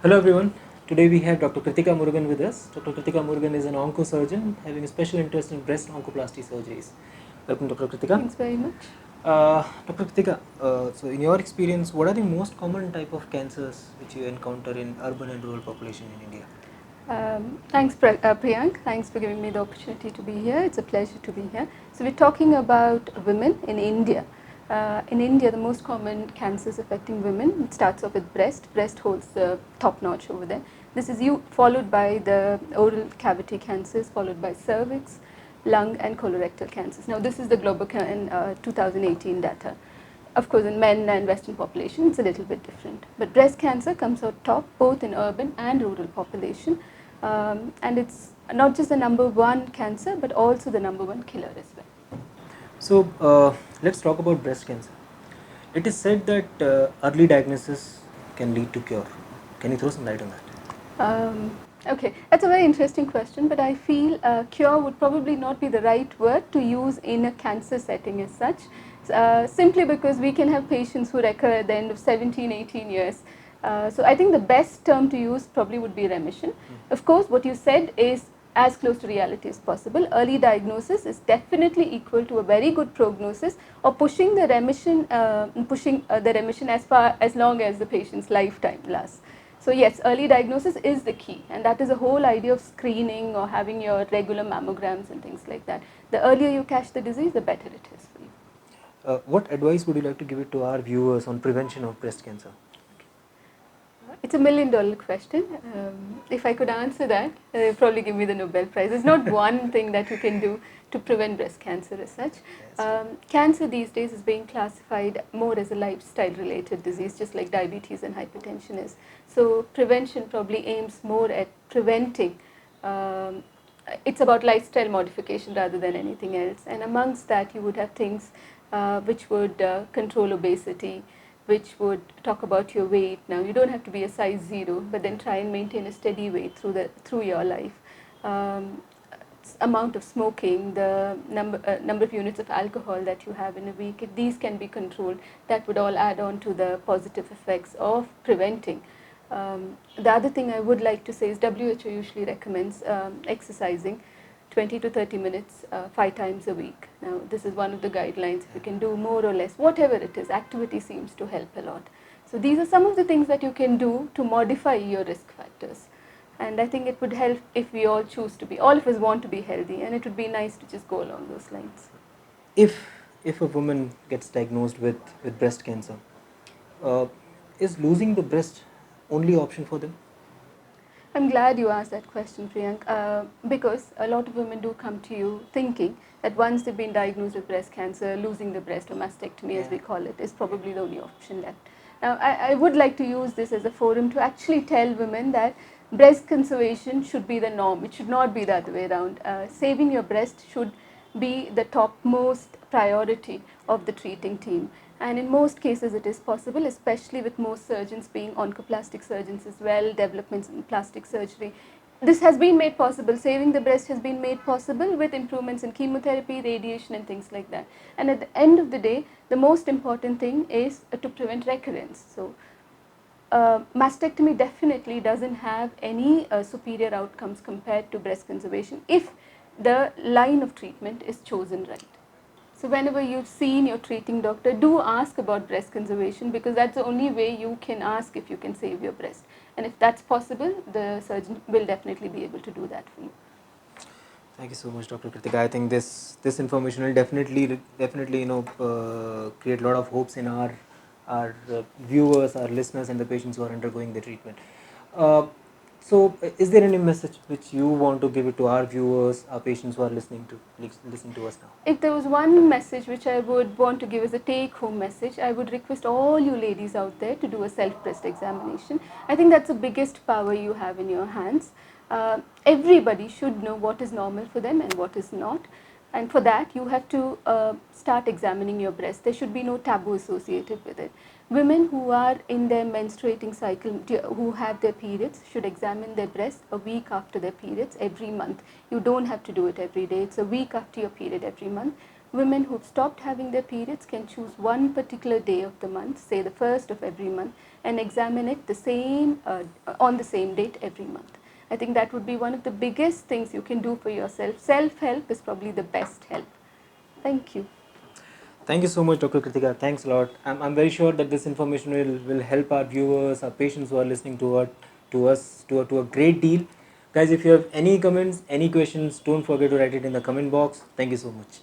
Hello everyone. Today we have Dr. Kritika Murugan with us. Dr. Kritika Murugan is an oncosurgeon having a special interest in breast oncoplasty surgeries. Welcome, Dr. Kritika. Thanks very much. Dr. Kritika, so in your experience, what are the most common type of cancers which you encounter in urban and rural population in India? Thanks, Priyank. Thanks for giving me the opportunity to be here. It's a pleasure to be here. So we're talking about women in India. In India, the most common cancers affecting women, it starts off with breast. Breast holds the top notch over there. This is followed by the oral cavity cancers, followed by cervix, lung, and colorectal cancers. Now, this is the global 2018 data. Of course, in men and Western population, it's a little bit different. But breast cancer comes out top both in urban and rural population. And it's not just the number one cancer, but also the number one killer as well. So let's talk about breast cancer. It is said that early diagnosis can lead to cure. Can you throw some light on that? Okay, that's a very interesting question, but I feel cure would probably not be the right word to use in a cancer setting as such, simply because we can have patients who recur at the end of 17, 18 years. So I think the best term to use probably would be remission. Of course, what you said is as close to reality as possible. Early diagnosis is definitely equal to a very good prognosis, or pushing the remission as long as the patient's lifetime lasts. So yes, early diagnosis is the key, and that is the whole idea of screening or having your regular mammograms and things like that. The earlier you catch the disease, the better it is for you. What advice would you like to give it to our viewers on prevention of breast cancer? It's $1 million question. If I could answer that, they'd probably give me the Nobel Prize. There's not one thing that you can do to prevent breast cancer as such. Cancer these days is being classified more as a lifestyle related disease, just like diabetes and hypertension is. So prevention probably aims more at preventing. It's about lifestyle modification rather than anything else. And amongst that, you would have things which would control obesity, which would talk about your weight. Now, you don't have to be a size 0, but then try and maintain a steady weight through your life. Amount of smoking, the number of units of alcohol that you have in a week, if these can be controlled, that would all add on to the positive effects of preventing. The other thing I would like to say is WHO usually recommends exercising 20 to 30 minutes 5 times a week. Now, this is one of the guidelines. If you can do more or less, whatever it is, activity seems to help a lot. So these are some of the things that you can do to modify your risk factors. And I think it would help if we all choose to be, all of us want to be healthy, and it would be nice to just go along those lines. If a woman gets diagnosed with breast cancer, is losing the breast only option for them? I'm glad you asked that question, Priyank, because a lot of women do come to you thinking that once they've been diagnosed with breast cancer, losing the breast, or mastectomy as we call it, is probably the only option left. Now, I would like to use this as a forum to actually tell women that breast conservation should be the norm. It should not be the other way around. Saving your breast should be the topmost priority of the treating team. And in most cases it is possible, especially with most surgeons being oncoplastic surgeons as well, developments in plastic surgery. This has been made possible. Saving the breast has been made possible with improvements in chemotherapy, radiation and things like that. And at the end of the day, the most important thing is to prevent recurrence. So mastectomy definitely doesn't have any superior outcomes compared to breast conservation if the line of treatment is chosen right. So whenever you've seen your treating doctor, do ask about breast conservation, because that's the only way you can ask if you can save your breast. And if that's possible, the surgeon will definitely be able to do that for you. Thank you so much, Dr. Kritika. I think this information will definitely create a lot of hopes in our viewers, our listeners, and the patients who are undergoing the treatment. So, is there any message which you want to give it to our viewers, our patients who are listening to us now? If there was one message which I would want to give as a take-home message, I would request all you ladies out there to do a self-breast examination. I think that's the biggest power you have in your hands. Everybody should know what is normal for them and what is not. And for that, you have to start examining your breast. There should be no taboo associated with it. Women who are in their menstruating cycle, who have their periods, should examine their breast a week after their periods every month. You don't have to do it every day. It's a week after your period every month. women who've stopped having their periods can choose one particular day of the month, say the first of every month, and examine it on the same date every month. I think that would be one of the biggest things you can do for yourself. Self-help is probably the best help. Thank you. Thank you so much, Dr. Kritika. Thanks a lot. I'm very sure that this information will help our viewers, our patients who are listening to us to a great deal. Guys, if you have any comments, any questions, don't forget to write it in the comment box. Thank you so much.